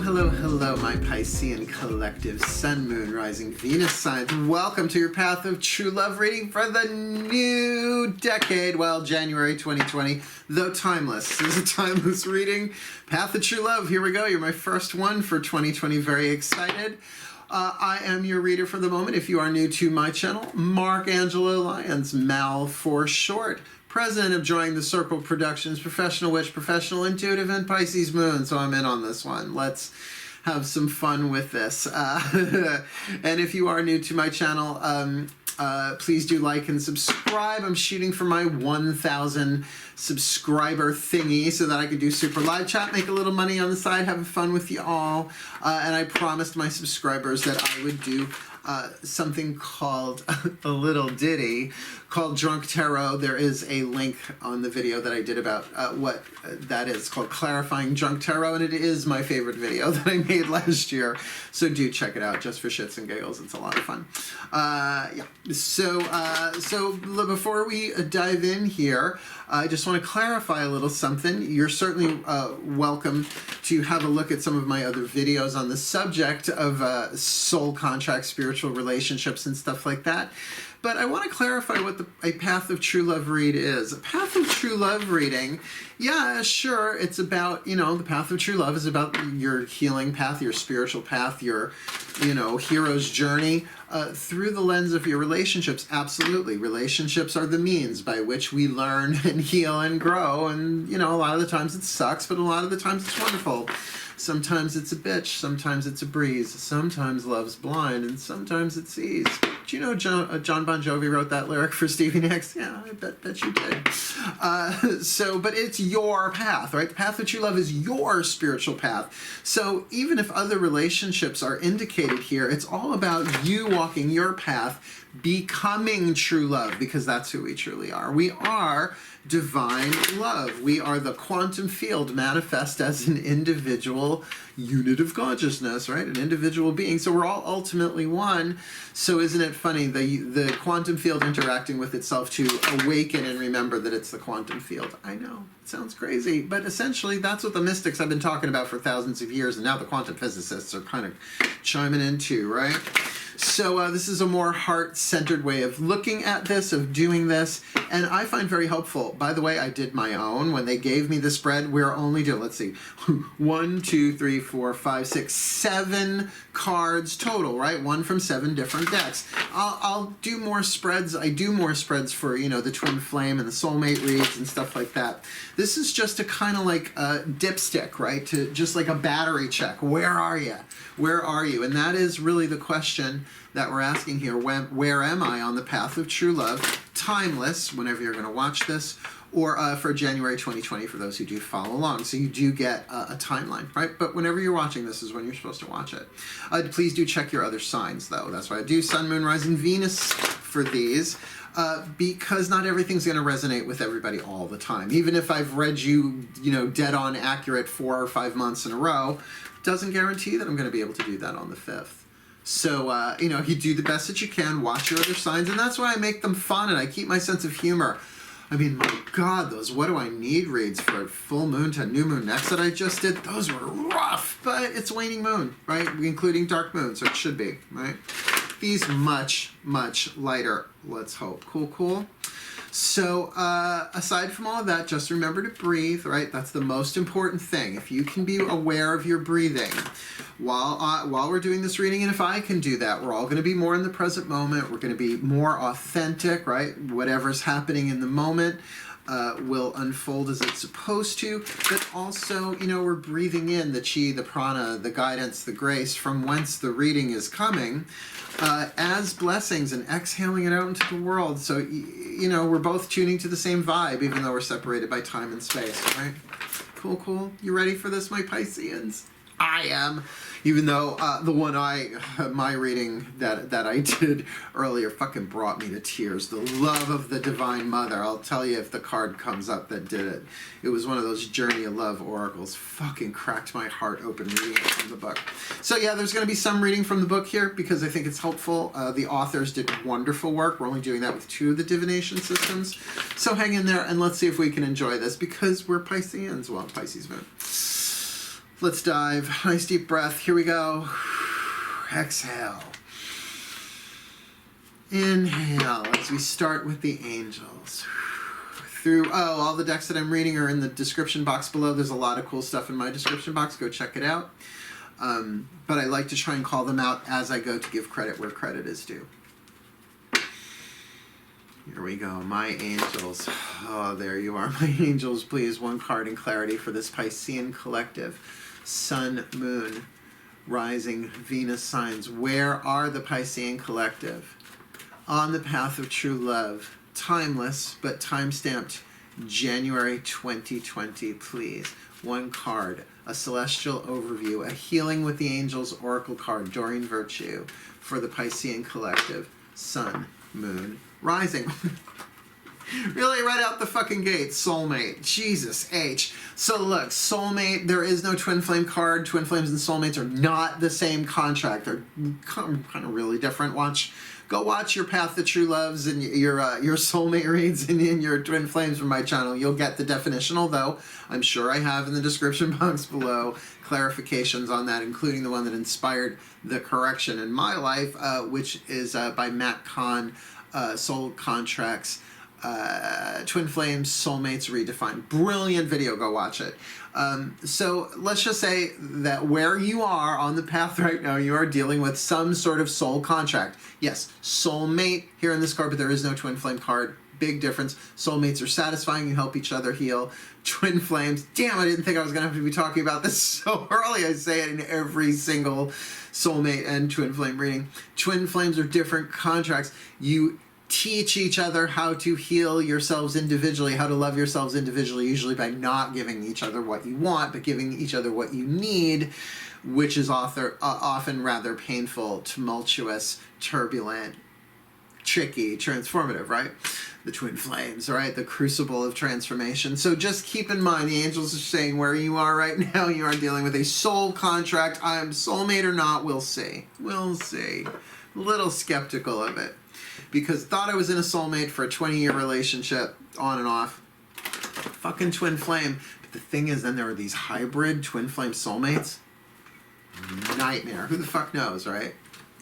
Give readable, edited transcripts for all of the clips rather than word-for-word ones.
Hello, my Piscean collective Sun, Moon, Rising, Venus signs. Welcome to your Path of True Love reading for the new decade. Well, January 2020, though timeless. This is a timeless reading. Path of True Love, here we go. You're my first one for 2020. Very excited. I am your reader for the moment. If you are new to my channel, Mark Angelo Lyons, Mal for short. President of Join the Circle Productions, professional witch, professional intuitive, and Pisces moon. So I'm in on this one. Let's have some fun with this. And if you are new to my channel, please do like and subscribe. I'm shooting for my 1,000 subscriber thingy so that I could do super live chat, make a little money on the side, having fun with you all. And I promised my subscribers that I would do something called a little ditty called Drunk Tarot. There is a link on the video that I did about what that is called Clarifying Drunk Tarot, and it is my favorite video that I made last year, so do check it out just for shits and giggles. It's a lot of fun. Yeah, so before we dive in here, I just want to clarify a little something. You're certainly welcome to have a look at some of my other videos on the subject of soul contracts, spiritual relationships, and stuff like that. But I want to clarify what a Path of True Love read is. A Path of True Love reading, yeah, sure, it's about, the Path of True Love is about your healing path, your spiritual path, your, hero's journey through the lens of your relationships. Absolutely. Relationships are the means by which we learn and heal and grow. And, a lot of the times it sucks, but a lot of the times it's wonderful. Sometimes it's a bitch, sometimes it's a breeze, sometimes love's blind, and sometimes it sees. Do you know John Bon Jovi wrote that lyric for Stevie Nicks? Yeah, I bet you did. But it's your path, right? The Path of True Love is your spiritual path. So even if other relationships are indicated here, it's all about you walking your path, becoming true love, because that's who we truly are. We are divine love. We are the quantum field manifest as an individual unit of consciousness, right? An individual being. So we're all ultimately one. So isn't it funny, the quantum field interacting with itself to awaken and remember that it's the quantum field? I know, it sounds crazy, but essentially that's what the mystics have been talking about for thousands of years, and now the quantum physicists are kind of chiming in too, right? So this is a more heart-centered way of looking at this, of doing this, and I find very helpful. By the way, I did my own. When they gave me the spread, we're only doing, let's see, 1, 2, 3, 4, 5, 6, 7 cards total, right? One from 7 different decks. I'll do more spreads. I do more spreads for, the Twin Flame and the Soulmate reads and stuff like that. This is just a kind of like a dipstick, right? To just like a battery check. Where are you? Where are you? And that is really the question that we're asking here. Where am I on the path of true love? Timeless, whenever you're going to watch this, or for January 2020 for those who do follow along. So you do get a timeline, right? But whenever you're watching this is when you're supposed to watch it. Please do check your other signs, though. That's why I do Sun, Moon, Rising, Venus for these. Because not everything's going to resonate with everybody all the time. Even if I've read you, dead on accurate 4 or 5 months in a row, doesn't guarantee that I'm going to be able to do that on the 5th. So, you do the best that you can, watch your other signs, and that's why I make them fun, and I keep my sense of humor. I mean, my God, those What Do I Need reads for full moon to new moon next that I just did, those were rough, but it's waning moon, right? Including dark moon, so it should be, right? These much, much lighter, let's hope. Cool. So aside from all of that, just remember to breathe, right? That's the most important thing. If you can be aware of your breathing while we're doing this reading, and if I can do that, we're all going to be more in the present moment. We're going to be more authentic, right? Whatever's happening in the moment will unfold as it's supposed to, but also, we're breathing in the chi, the prana, the guidance, the grace from whence the reading is coming as blessings, and exhaling it out into the world. So, we're both tuning to the same vibe, even though we're separated by time and space, right? Cool. You ready for this, my Pisceans? I am. Even though my reading that I did earlier fucking brought me to tears. The love of the Divine Mother. I'll tell you if the card comes up that did it. It was one of those Journey of Love oracles. Fucking cracked my heart open reading it from the book. So yeah, there's going to be some reading from the book here because I think it's helpful. The authors did wonderful work. We're only doing that with 2 of the divination systems. So hang in there and let's see if we can enjoy this because we're Pisceans. Well, Pisces moon. Let's dive. Nice deep breath. Here we go. Exhale. Inhale as we start with the angels. All the decks that I'm reading are in the description box below. There's a lot of cool stuff in my description box. Go check it out. But I like to try and call them out as I go to give credit where credit is due. Here we go. My angels. Oh, there you are. My angels, please. One card in clarity for this Piscean collective. Sun, Moon, Rising, Venus signs. Where are the Piscean collective? On the path of true love. Timeless, but time-stamped January 2020, please. One card, a celestial overview, a healing with the angels oracle card, Doreen Virtue, for the Piscean collective. Sun, Moon, Rising. Really right out the fucking gate. Soulmate. Jesus H. So look, soulmate, there is no twin flame card. Twin flames and soulmates are not the same contract. They're kind of really different. Go watch your Path to True Loves and your soulmate reads and your twin flames from my channel. You'll get the definition, although I'm sure I have in the description box below clarifications on that, including the one that inspired the correction in my life, which is by Matt Kahn, Soul Contracts, Twin Flames, Soulmates Redefined. Brilliant video, go watch it. So let's just say that where you are on the path right now, you are dealing with some sort of soul contract. Yes, soulmate here in this card, but there is no twin flame card. Big difference. Soulmates are satisfying, you help each other heal. Twin flames, damn, I didn't think I was going to have to be talking about this so early. I say it in every single soulmate and twin flame reading. Twin flames are different contracts. You teach each other how to heal yourselves individually, how to love yourselves individually, usually by not giving each other what you want, but giving each other what you need, which is often rather painful, tumultuous, turbulent, tricky, transformative, right? The twin flames, right? The crucible of transformation. So just keep in mind, the angels are saying where you are right now, you are dealing with a soul contract. I am soulmate or not, we'll see. We'll see. A little skeptical of it. Because thought I was in a soulmate for a 20-year relationship, on and off. Fucking twin flame. But the thing is, then there are these hybrid twin flame soulmates. Nightmare. Who the fuck knows, right?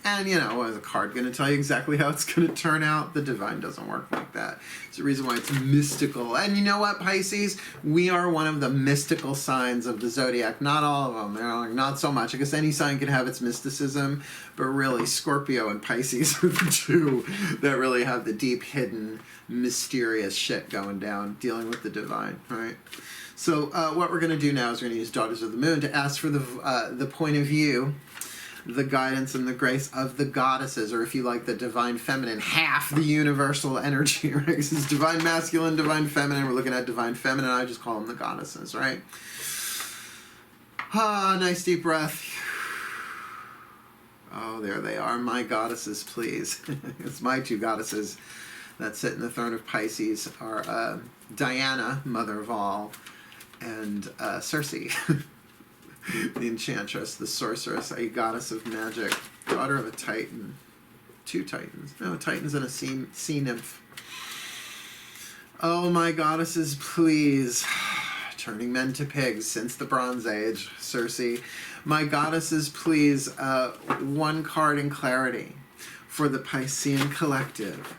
And, you know, is a card going to tell you exactly how it's going to turn out? The divine doesn't work like that. It's the reason why it's mystical. And you know what, Pisces? We are one of the mystical signs of the zodiac. Not all of them. You know, not so much. I guess any sign can have its mysticism. But really, Scorpio and Pisces are the two that really have the deep, hidden, mysterious shit going down, dealing with the divine, right? So what we're going to do now is we're going to use Daughters of the Moon to ask for the point of view, the guidance and the grace of the goddesses, or if you like, the divine feminine, half the universal energy, right? This is divine masculine, divine feminine. We're looking at divine feminine. I just call them the goddesses, right? Ah, nice deep breath. Oh, there they are. My goddesses, please. It's my two goddesses that sit in the throne of Pisces are Diana, mother of all, and Circe. The enchantress, the sorceress, a goddess of magic, daughter of a titan, two titans, no, titans and a sea nymph. Oh, my goddesses, please, turning men to pigs since the Bronze Age, Circe. My goddesses, please, one card in clarity for the Piscean collective.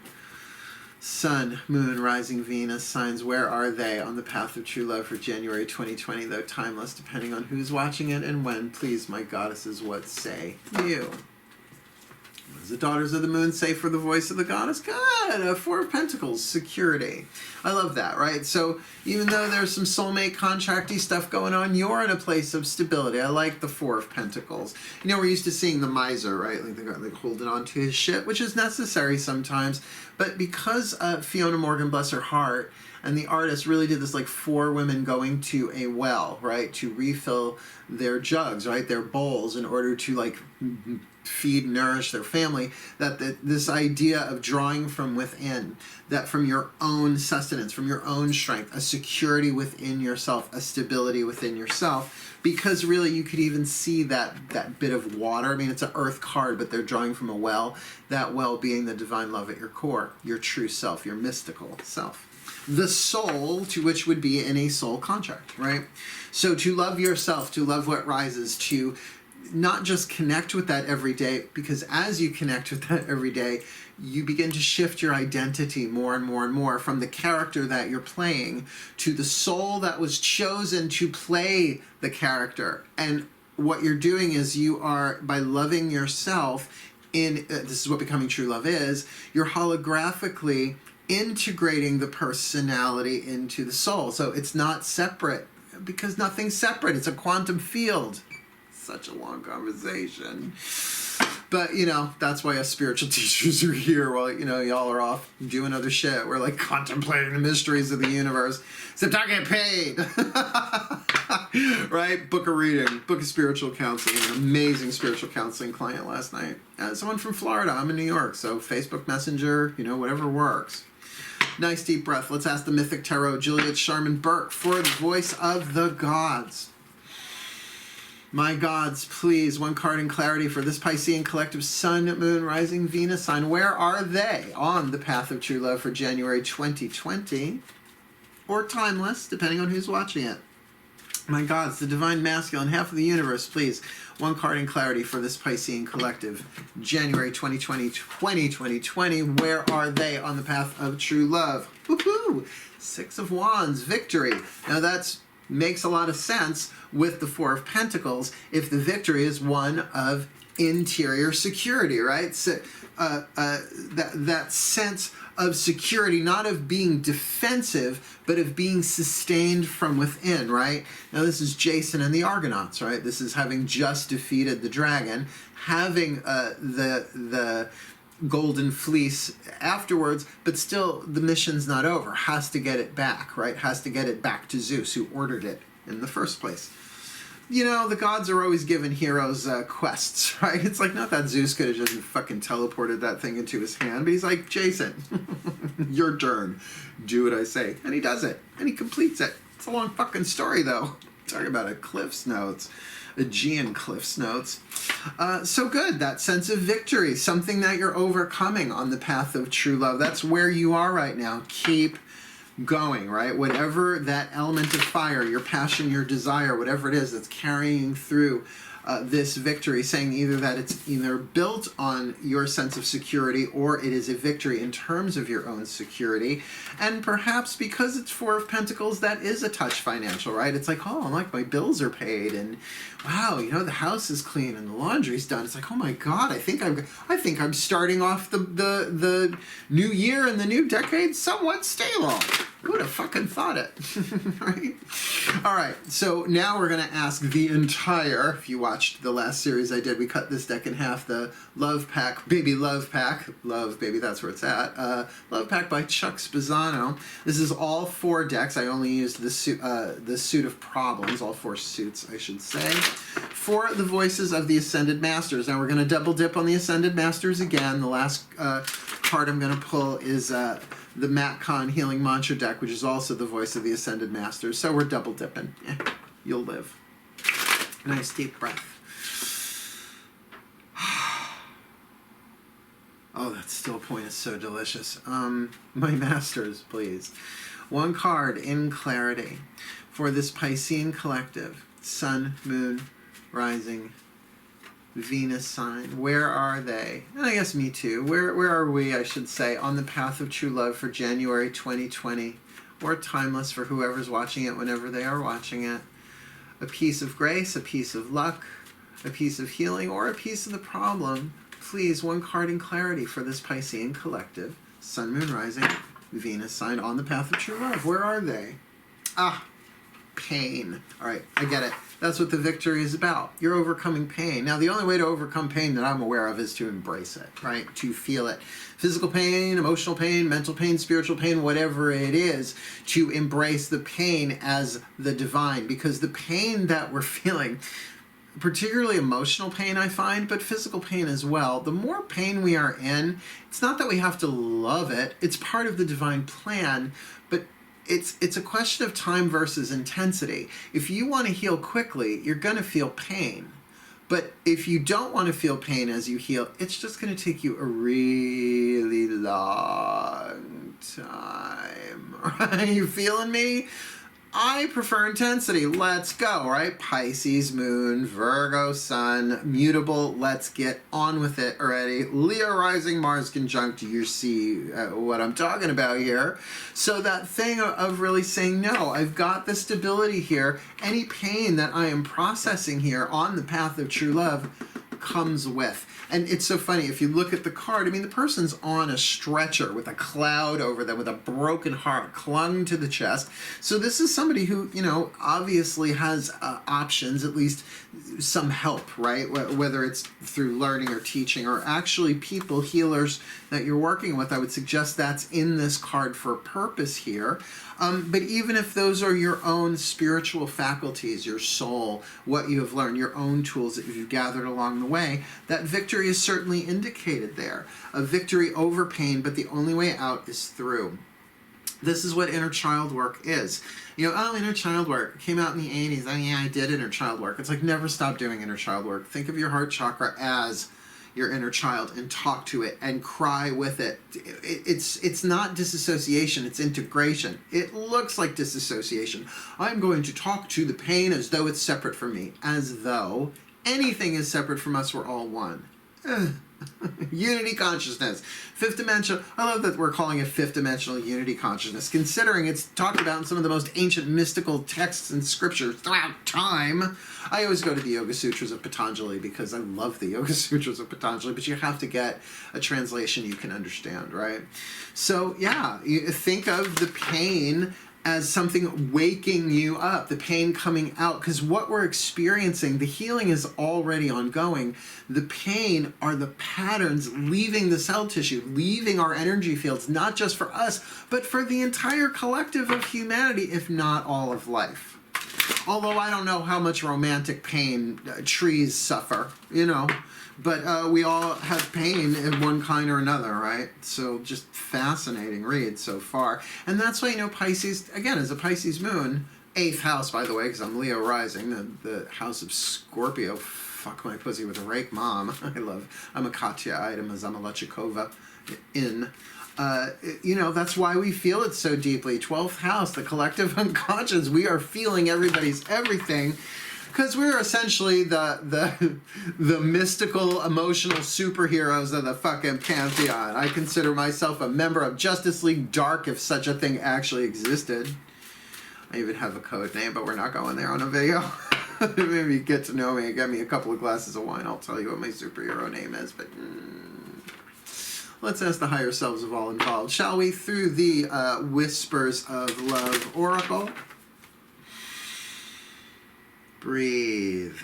Sun, Moon, Rising, Venus signs, where are they on the path of true love for January 2020, though timeless, depending on who's watching it and when. Please, my goddesses, what say you? What does the Daughters of the Moon say for the voice of the goddess? God, Four of Pentacles, security. I love that, right? So even though there's some soulmate contracty stuff going on, you're in a place of stability. I like the Four of Pentacles. You know, we're used to seeing the miser, right? Like the guy like holding on to his shit, which is necessary sometimes. But because Fiona Morgan, bless her heart, and the artist really did this, like four women going to a well, right, to refill their jugs, right, their bowls, in order to like feed, nourish their family, that this idea of drawing from within, that from your own sustenance, from your own strength, a security within yourself, a stability within yourself, because really you could even see that bit of water. I mean, it's an earth card, but they're drawing from a well, that well being the divine love at your core, your true self, your mystical self. the soul, to which would be in a soul contract, right? So to love yourself, to love what rises, to not just connect with that every day, because as you connect with that every day, you begin to shift your identity more and more and more from the character that you're playing to the soul that was chosen to play the character. And what you're doing is you are, by loving yourself, this is what becoming true love is, you're holographically integrating the personality into the soul. So it's not separate, because nothing's separate. It's a quantum field. Such a long conversation. But, you know, that's why us spiritual teachers are here while, you know, y'all are off doing other shit. We're like contemplating the mysteries of the universe. Except I get paid. Right? Book a reading. Book a spiritual counseling. An amazing spiritual counseling client last night. Someone from Florida. I'm in New York. So Facebook Messenger, you know, whatever works. Nice deep breath. Let's ask the Mythic Tarot, Juliet Sharman Burke, for the voice of the gods. My gods, please, one card in clarity for this Piscean collective Sun, Moon, Rising, Venus sign. Where are they on the path of true love for January 2020? Or timeless, depending on who's watching it. My gods, the divine masculine, half of the universe, please. One card in clarity for this Piscean collective. January 2020. Where are they on the path of true love? Woohoo! Six of Wands, victory. Now that's makes a lot of sense with the Four of Pentacles if the victory is one of interior security, right? So, that sense of security, not of being defensive, but of being sustained from within, right? Now this is Jason and the Argonauts, right? This is having just defeated the dragon, having the golden fleece afterwards, but still the mission's not over. Has to get it back, right? Has to get it back to Zeus, who ordered it in the first place. You know, the gods are always giving heroes quests, right? It's like, not that Zeus could have just fucking teleported that thing into his hand, but he's like, Jason, your turn. Do what I say. And he does it. And he completes it. It's a long fucking story, though. Talking about a Cliff's Notes. Aegean Cliff's Notes. So good, that sense of victory, something that you're overcoming on the path of true love. That's where you are right now. Keep going, right? Whatever that element of fire, your passion, your desire, whatever it is that's carrying through this victory, saying either that it's either built on your sense of security or it is a victory in terms of your own security. And perhaps because it's Four of Pentacles, that is a touch financial, right? It's like, oh, like my bills are paid, and wow, you know, the house is clean and the laundry's done. It's like, oh my God, I think I'm starting off the new year and the new decade somewhat stable. Who would have fucking thought it? Right? All right, so now we're going to ask the entire, if you watched the last series I did, we cut this deck in half, the Love Pack, Baby Love Pack, Love, Baby, that's where it's at, Love Pack by Chuck Spezzano. This is all four decks. I only used the suit of problems, all four suits, I should say, for the voices of the Ascended Masters. Now we're going to double dip on the Ascended Masters again. The last card I'm going to pull is the Kahn Healing Mantra deck, which is also the voice of the Ascended Masters. So we're double dipping. Yeah, you'll live. Nice deep breath. Oh, that still point is so delicious. My masters, please. One card in clarity for this Piscean collective. Sun, Moon, Rising, Venus sign. Where are they? And I guess me too. Where are we, I should say, on the path of true love for January 2020? Or timeless for whoever's watching it whenever they are watching it. A piece of grace, a piece of luck, a piece of healing, or a piece of the problem. Please, one card in clarity for this Piscean collective. Sun, Moon, Rising, Venus sign on the path of true love. Where are they? Ah, pain. All right, I get it. That's what the victory is about. You're overcoming pain. Now, the only way to overcome pain that I'm aware of is to embrace it, right? To feel it. Physical pain, emotional pain, mental pain, spiritual pain, whatever it is, to embrace the pain as the divine. Because the pain that we're feeling, particularly emotional pain, I find, but physical pain as well, the more pain we are in, it's not that we have to love it. It's part of the divine plan, but it's a question of time versus intensity. If you want to heal quickly, you're going to feel pain. But if you don't want to feel pain as you heal, it's just going to take you a really long time. time. Are you feeling me? I prefer intensity. Let's go, right? Pisces moon, Virgo sun, mutable. Let's get on with it already. Leo rising, Mars conjunct. You see what I'm talking about here. So that thing of really saying, no, I've got the stability here. Any pain that I am processing here on the path of true love comes with. And it's so funny, if you look at the card, I mean, the person's on a stretcher with a cloud over them, with a broken heart clung to the chest. So this is somebody who, you know, obviously has options, at least some help, right? Whether it's through learning or teaching or actually people, healers that you're working with. I would suggest that's in this card for a purpose here. But even if those are your own spiritual faculties, your soul, what you have learned, your own tools that you've gathered along the way, that victory is certainly indicated there. A victory over pain, but the only way out is through. This is what inner child work is. You know, oh, inner child work came out in the 80s. Oh yeah, I did inner child work. It's like, never stop doing inner child work. Think of your heart chakra as your inner child and talk to it and cry with it. It's not disassociation, it's integration. It looks like disassociation. I'm going to talk to the pain as though it's separate from me, as though anything is separate from us, we're all one. Unity consciousness. Fifth dimensional. I love that we're calling it fifth dimensional unity consciousness, considering it's talked about in some of the most ancient mystical texts and scriptures throughout time. I always go to the Yoga Sutras of Patanjali because I love the Yoga Sutras of Patanjali, but you have to get a translation you can understand, right? So yeah, you think of the pain as something waking you up, the pain coming out, because what we're experiencing, the healing is already ongoing. The pain are the patterns leaving the cell tissue, leaving our energy fields, not just for us, but for the entire collective of humanity, if not all of life. Although I don't know how much romantic pain trees suffer, you know, but we all have pain in one kind or another, right? So just fascinating read so far. And that's why, you know, Pisces, again, is a Pisces moon, 8th house, by the way, because I'm Leo rising, the house of Scorpio. Fuck my pussy with a rake, mom. I'm a Katya item, a Zamalechikova in. You know, that's why we feel it so deeply. 12th house, the collective unconscious. We are feeling everybody's everything because we're essentially the mystical, emotional superheroes of the fucking pantheon. I consider myself a member of Justice League Dark, if such a thing actually existed. I even have a code name, but we're not going there on a video. Maybe get to know me and get me a couple of glasses of wine. I'll tell you what my superhero name is, but... Let's ask the higher selves of all involved, shall we, through the Whispers of Love Oracle. Breathe.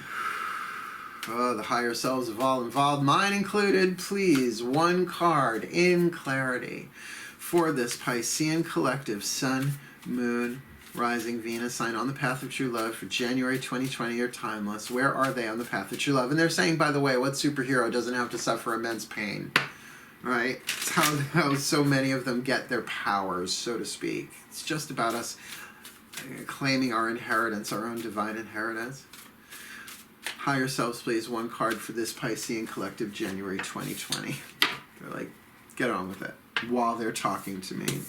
Oh, the higher selves of all involved, mine included, please, one card in clarity for this Piscean collective, Sun, Moon, Rising, Venus sign on the path of true love for January 2020 or timeless. Where are they on the path of true love? And they're saying, by the way, what superhero doesn't have to suffer immense pain? Right? It's how so many of them get their powers, so to speak. It's just about us claiming our inheritance, our own divine inheritance. Higher selves, please, one card for this Piscean collective, January 2020. They're like, get on with it, while they're talking to me.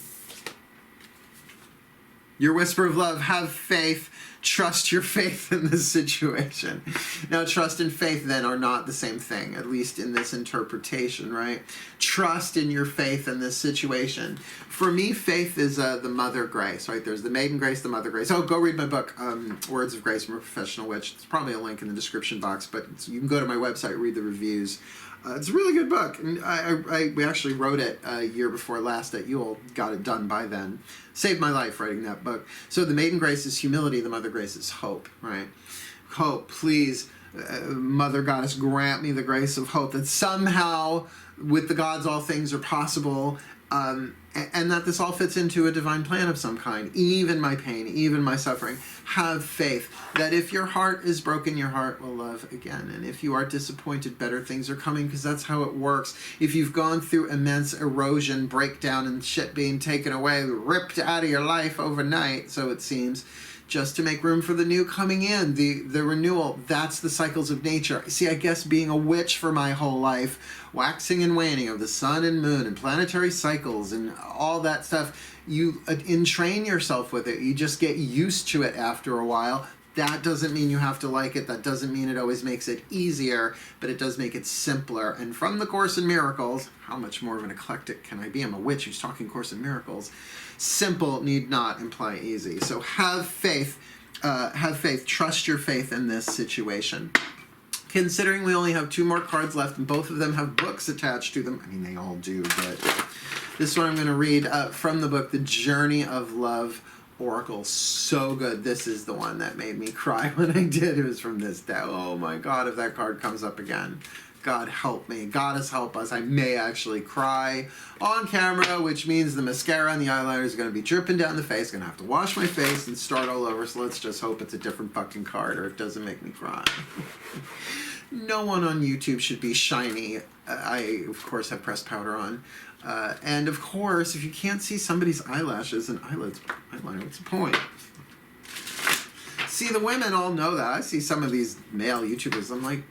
Your whisper of love, have faith. Trust your faith in this situation. Now, trust and faith then are not the same thing, at least in this interpretation, right? Trust in your faith in this situation. For me, faith is the mother grace, right? There's the maiden grace, the mother grace. Oh, go read my book, Words of Grace from a Professional Witch. There's probably a link in the description box, but you can go to my website, read the reviews. It's a really good book, and we actually wrote it a year before last at Yule, got it done by then. Saved my life writing that book. So the maiden grace is humility, the mother grace is hope, right? Hope, please, Mother Goddess, grant me the grace of hope that somehow with the gods all things are possible, and that this all fits into a divine plan of some kind, even my pain, even my suffering. Have faith that if your heart is broken, your heart will love again. And if you are disappointed, better things are coming, because that's how it works. If you've gone through immense erosion, breakdown, and shit being taken away, ripped out of your life overnight, so it seems, just to make room for the new coming in, the renewal. That's the cycles of nature. See, I guess being a witch for my whole life, waxing and waning of the sun and moon and planetary cycles and all that stuff, you entrain yourself with it. You just get used to it after a while. That doesn't mean you have to like it. That doesn't mean it always makes it easier, but it does make it simpler. And from the Course in Miracles, how much more of an eclectic can I be? I'm a witch who's talking Course in Miracles. Simple need not imply easy. So have faith. Trust your faith in this situation. Considering we only have 2 more cards left and both of them have books attached to them. I mean, they all do, but this one I'm going to read from the book, The Journey of Love Oracle. So good. This is the one that made me cry when I did. It was from this deck. Oh my God, if that card comes up again. God help me. Goddess help us. I may actually cry on camera, which means the mascara and the eyeliner is going to be dripping down the face. Going to have to wash my face and start all over. So let's just hope it's a different fucking card or it doesn't make me cry. No one on YouTube should be shiny. I, of course, have pressed powder on. And, of course, if you can't see somebody's eyelashes and eyeliner, what's the point? See, the women all know that. I see some of these male YouTubers. I'm like,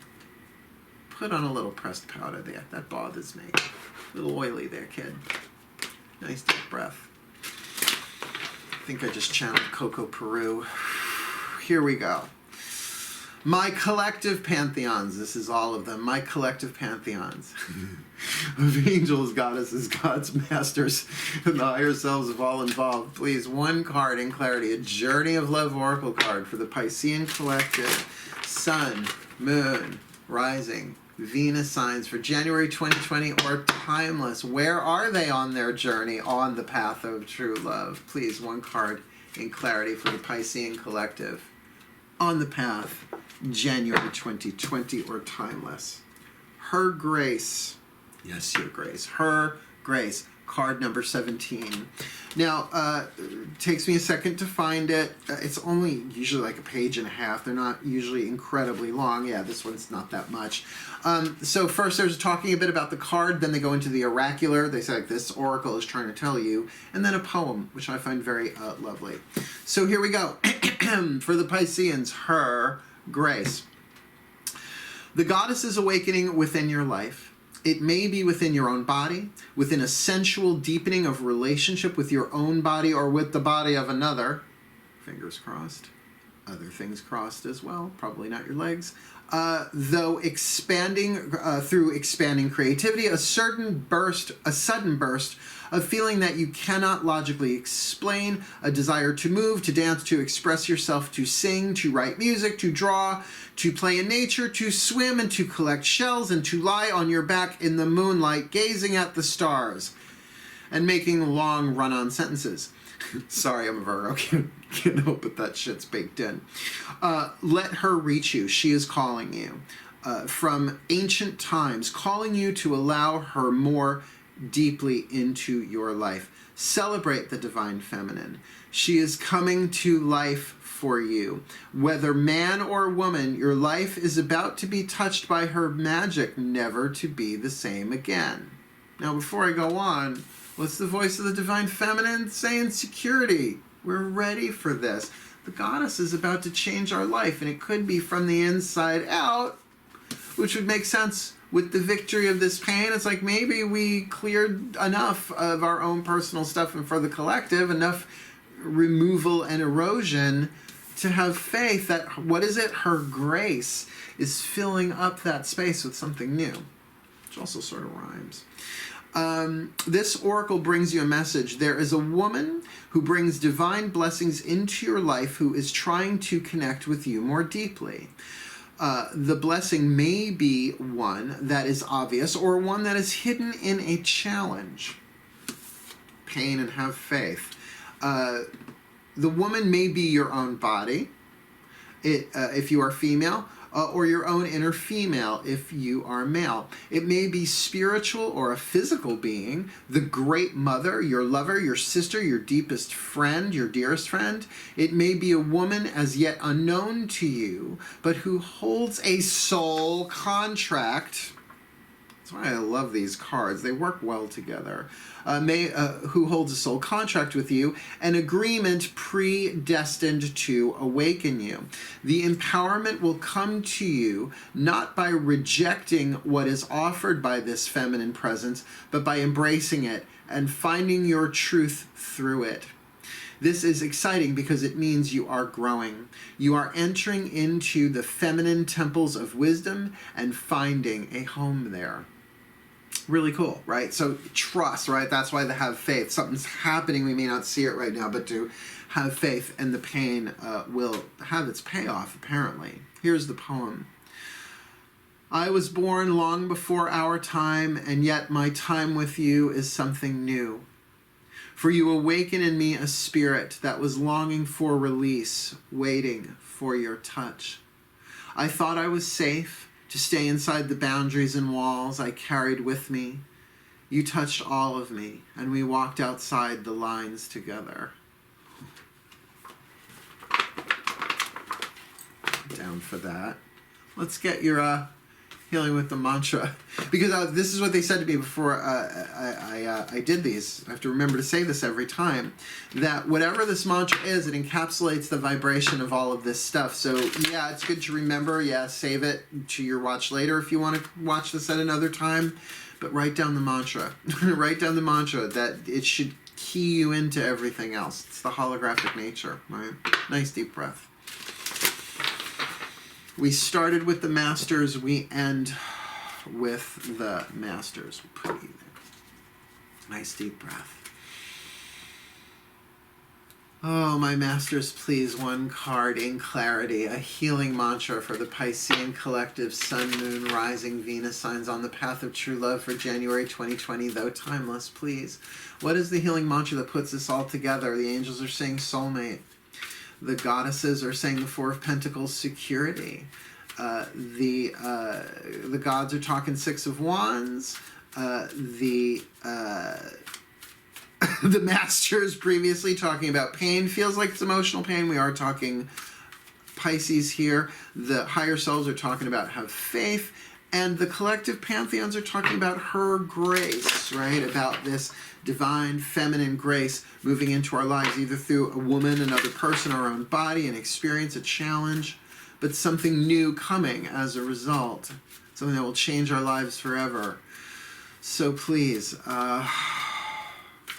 put on a little pressed powder there. That bothers me. A little oily there, kid. Nice deep breath. I think I just channeled Coco Peru. Here we go. My collective pantheons. This is all of them. My collective pantheons of angels, goddesses, gods, masters, and the higher selves of all involved. Please, 1 card in clarity. A Journey of Love Oracle card for the Piscean collective. Sun, Moon, Rising, Venus signs for January 2020 or timeless. Where are they on their journey on the path of true love? Please, 1 card in clarity for the Piscean collective. On the path, January 2020 or timeless. Her Grace. Yes, your grace. Her Grace. Card number 17. Now, it takes me a second to find it. It's only usually like a page and a half. They're not usually incredibly long. Yeah, this one's not that much. So first there's talking a bit about the card. Then they go into the oracular. They say, like, this oracle is trying to tell you. And then a poem, which I find very lovely. So here we go. For the Pisceans, Her Grace. The goddess is awakening within your life. It may be within your own body, within a sensual deepening of relationship with your own body or with the body of another. Fingers crossed. Other things crossed as well. Probably not your legs. Though expanding through expanding creativity, a sudden burst of feeling that you cannot logically explain, a desire to move, to dance, to express yourself, to sing, to write music, to draw, to play in nature, to swim and to collect shells, and to lie on your back in the moonlight, gazing at the stars, and making long run-on sentences. Sorry, I'm a Virgo. Can't help it. That shit's baked in. Let her reach you. She is calling you. From ancient times, calling you to allow her more deeply into your life. Celebrate the divine feminine. She is coming to life for you. Whether man or woman, your life is about to be touched by her magic, never to be the same again. Now, before I go on, what's the voice of the divine feminine saying? Security. We're ready for this. The goddess is about to change our life, and it could be from the inside out, which would make sense with the victory of this pain. It's like maybe we cleared enough of our own personal stuff, and for the collective, enough removal and erosion to have faith that, what is it? Her grace is filling up that space with something new, which also sort of rhymes. This oracle brings you a message. There is a woman who brings divine blessings into your life who is trying to connect with you more deeply. The blessing may be one that is obvious or one that is hidden in a challenge. Pain and have faith. The woman may be your own body, if you are female, or your own inner female if you are male. It may be spiritual or a physical being, the great mother, your lover, your sister, your deepest friend, your dearest friend. It may be a woman as yet unknown to you, but who holds a soul contract. That's why I love these cards. They work well together. Who holds a soul contract with you, an agreement predestined to awaken you. The empowerment will come to you not by rejecting what is offered by this feminine presence, but by embracing it and finding your truth through it. This is exciting because it means you are growing. You are entering into the feminine temples of wisdom and finding a home there. Really cool, right? So trust, right? That's why they have faith. Something's happening. We may not see it right now, but to have faith, and the pain will have its payoff, apparently. Here's the poem. I was born long before our time, and yet my time with you is something new. For you awaken in me a spirit that was longing for release, waiting for your touch. I thought I was safe to stay inside the boundaries and walls I carried with me. You touched all of me, and we walked outside the lines together. Down for that. Let's get your healing with the mantra. Because this is what they said to me before I did these. I have to remember to say this every time. That whatever this mantra is, it encapsulates the vibration of all of this stuff. So yeah, it's good to remember. Yeah, save it to your watch later if you want to watch this at another time. But write down the mantra. Write down the mantra that it should key you into everything else. It's the holographic nature, right? Nice deep breath. We started with the masters, we end with the masters. We'll put you there. Nice deep breath. Oh, my masters, please, one card in clarity, a healing mantra for the Piscean collective Sun, Moon, Rising, Venus signs on the path of true love for January 2020, though timeless, please. What is the healing mantra that puts this all together? The angels are saying soulmate. The goddesses are saying the Four of Pentacles, security. The gods are talking Six of Wands. The masters previously talking about pain. Feels like it's emotional pain. We are talking Pisces here. The higher selves are talking about have faith. And the collective pantheons are talking about her grace, right? About this divine feminine grace moving into our lives, either through a woman, another person, our own body, an experience, a challenge, but something new coming as a result, something that will change our lives forever. So please, my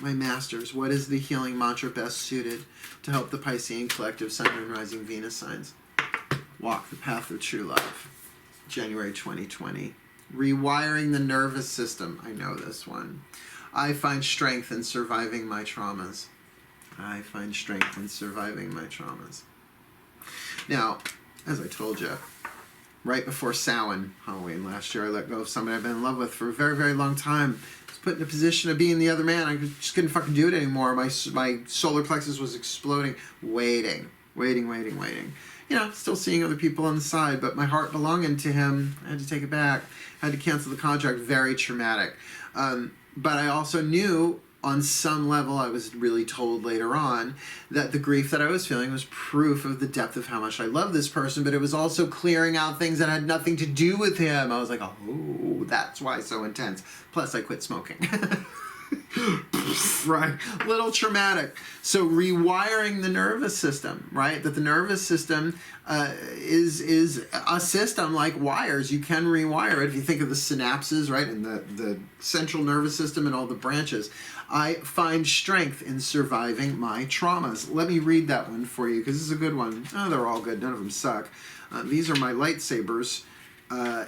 masters, what is the healing mantra best suited to help the Piscean collective Sun, Moon, Rising, Venus signs walk the path of true love? January 2020. Rewiring the nervous system. I know this one. I find strength in surviving my traumas. I find strength in surviving my traumas. Now, as I told you, right before Samhain, Halloween last year, I let go of somebody I've been in love with for a very, very long time. I was put in a position of being the other man. I just couldn't fucking do it anymore. My solar plexus was exploding. Waiting. You know, still seeing other people on the side, but my heart belonging to him, I had to take it back. I had to cancel the contract. Very traumatic. But I also knew on some level, I was really told later on, that the grief that I was feeling was proof of the depth of how much I love this person, but it was also clearing out things that had nothing to do with him. I was like, oh, that's why so intense. Plus, I quit smoking. Right, little traumatic. So rewiring the nervous system, right? That the nervous system is a system like wires. You can rewire it if you think of the synapses, right, and the central nervous system and all the branches. I find strength in surviving my traumas. Let me read that one for you because this is a good one. Oh, they're all good. None of them suck. These are my lightsabers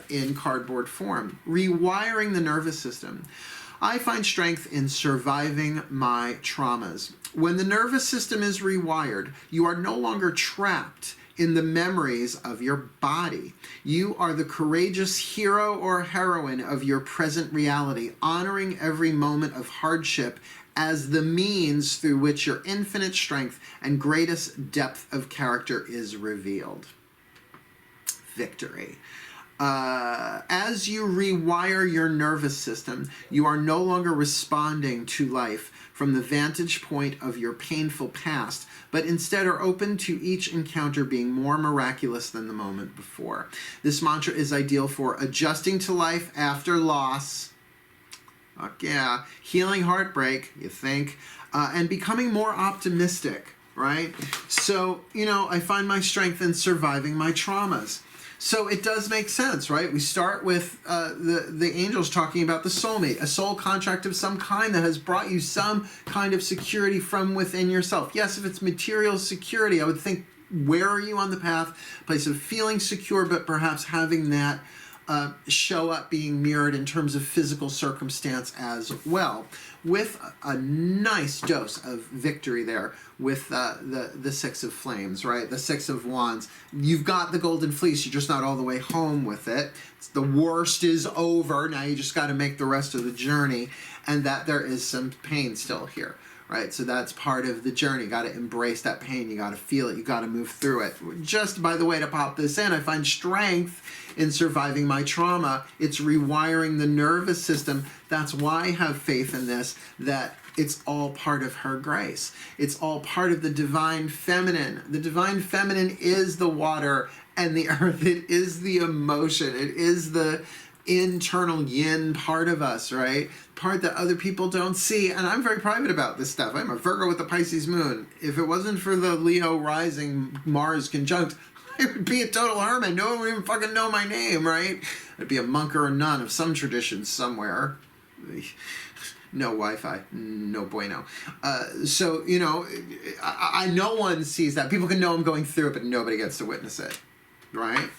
in cardboard form. Rewiring the nervous system. I find strength in surviving my traumas. When the nervous system is rewired, you are no longer trapped in the memories of your body. You are the courageous hero or heroine of your present reality, honoring every moment of hardship as the means through which your infinite strength and greatest depth of character is revealed. Victory. As you rewire your nervous system, you are no longer responding to life from the vantage point of your painful past, but instead are open to each encounter being more miraculous than the moment before. This mantra is ideal for adjusting to life after loss, yeah, healing heartbreak, you think, and becoming more optimistic, right? So, I find my strength in surviving my traumas. So it does make sense, right? We start with the angels talking about the soulmate, a soul contract of some kind that has brought you some kind of security from within yourself. Yes, if it's material security, I would think, where are you on the path? Place of feeling secure, but perhaps having that show up being mirrored in terms of physical circumstance as well, with a nice dose of victory there with the Six of Flames, right? The Six of Wands. You've got the Golden Fleece, you're just not all the way home with it. The worst is over, now you just got to make the rest of the journey, and that there is some pain still here. Right, so that's part of the journey. You got to embrace that pain. You got to feel it. You got to move through it. Just by the way, to pop this in, I find strength in surviving my trauma. It's rewiring the nervous system. That's why I have faith in this, that it's all part of her grace. It's all part of the divine feminine. The divine feminine is the water and the earth. It is the emotion. It is the internal yin part of us, right? Part that other people don't see. And I'm very private about this stuff. I'm a Virgo with the Pisces moon. If it wasn't for the Leo rising Mars conjunct, I would be a total hermit. No one would even fucking know my name, right? I'd be a monk or a nun of some tradition somewhere. No Wi-Fi, no bueno. So, I no one sees that. People can know I'm going through it, but nobody gets to witness it, right?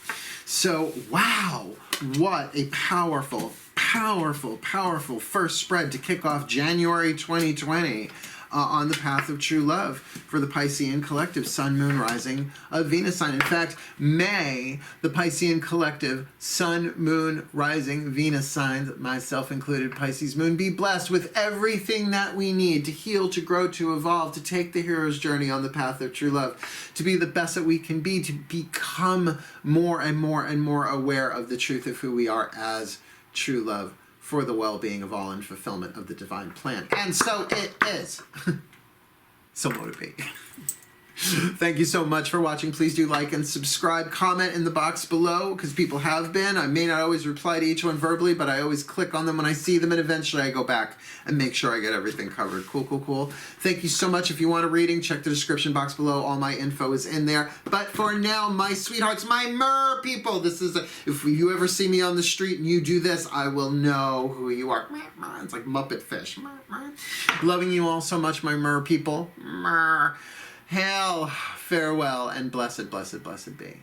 So, wow, what a powerful, powerful, powerful first spread to kick off January 2020 on the path of true love for the Piscean collective, Sun, Moon, Rising, Venus sign. In fact, may the Piscean collective, Sun, Moon, Rising, Venus signs, myself included, Pisces moon, be blessed with everything that we need to heal, to grow, to evolve, to take the hero's journey on the path of true love, to be the best that we can be, to become more and more and more aware of the truth of who we are as true love, for the well-being of all and fulfillment of the divine plan. And so it is. So mote it be. Thank you so much for watching. Please do like and subscribe. Comment in the box below, because people have been. I may not always reply to each one verbally, but I always click on them when I see them, and eventually I go back and make sure I get everything covered. Cool, cool, cool. Thank you so much. If you want a reading, check the description box below. All my info is in there. But for now, my sweethearts, my mer people, if you ever see me on the street and you do this, I will know who you are. It's like Muppet Fish. Loving you all so much, my mer people. Hail, farewell, and blessed, blessed, blessed be.